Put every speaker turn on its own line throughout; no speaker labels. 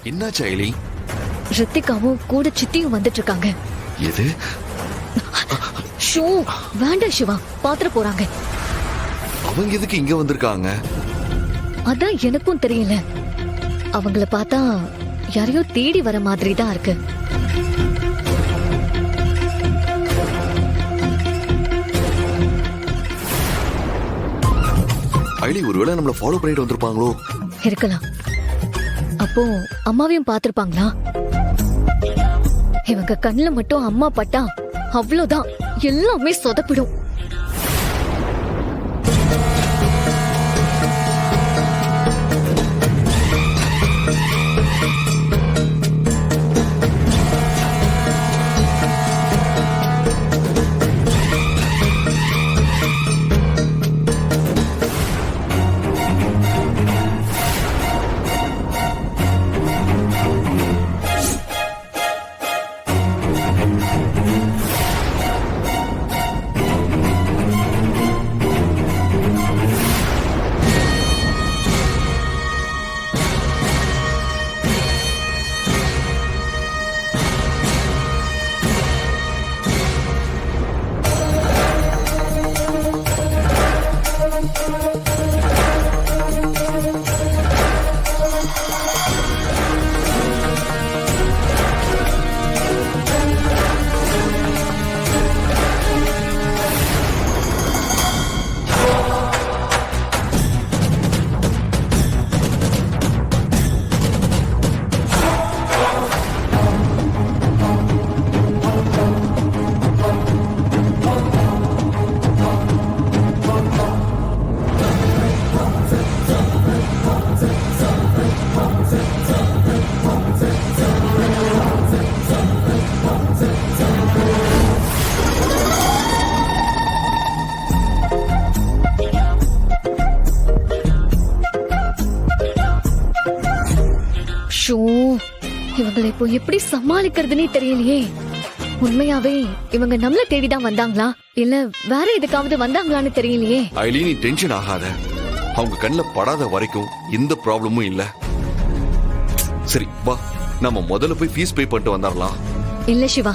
என்னாச்சு ஐலி?
ரித்திகாவும் கூட சித்தியும் வந்துட்டு இருக்காங்க.
எது?
ஷோ வேண்டாம் சிவா, பாத்திர போறாங்க.
அவங்க எதுக்கு இங்க வந்திருக்காங்க?
அதான் எனக்கும் தெரியல. அவங்கள பார்த்தா யாரையோ தேடி வர மாதிரி தான் இருக்கு.
ஐலி ஒருவேளை நம்மள ஃபாலோ பண்ணிட்டு வந்திருப்பாங்களோ?
இருக்கலாம். அப்போ அம்மாவையும் பாத்திருப்பாங்களா? இவங்க கண்ணுல மட்டும் அம்மா பட்டா அவ்வளவுதான், எல்லாமே சொதப்பிடும். ஷோ இவங்களை இப்போ எப்படி சமாளிக்கிறதுனே தெரியலையே. உண்மையாவே இவங்க நம்மள தேடிதான் வந்தாங்களா இல்ல வேற எதுக்காவது வந்தாங்களான்னு தெரியலையே.
ஐலி நீ டென்ஷன் ஆகாத. அவங்க கண்ணுல படாத வரைக்கும் எந்த ப்ராப்ளமும் இல்ல. சரி வா, நம்ம முதல்ல போய் ஃபீஸ் பே பண்ணிட்டு வந்துடலாம்.
இல்ல சிவா,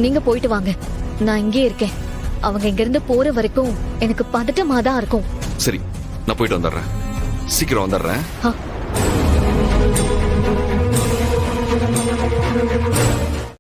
நீங்க போயிட்டு வாங்க, நான் இங்கே இருக்கேன். அவங்க இங்க இருந்து போற வரைக்கும் எனக்கு பதட்டமா தான் இருக்கும்.
சரி நான் போயிட்டு வந்துடுறேன், சீக்கிரம் வந்துடுறேன்.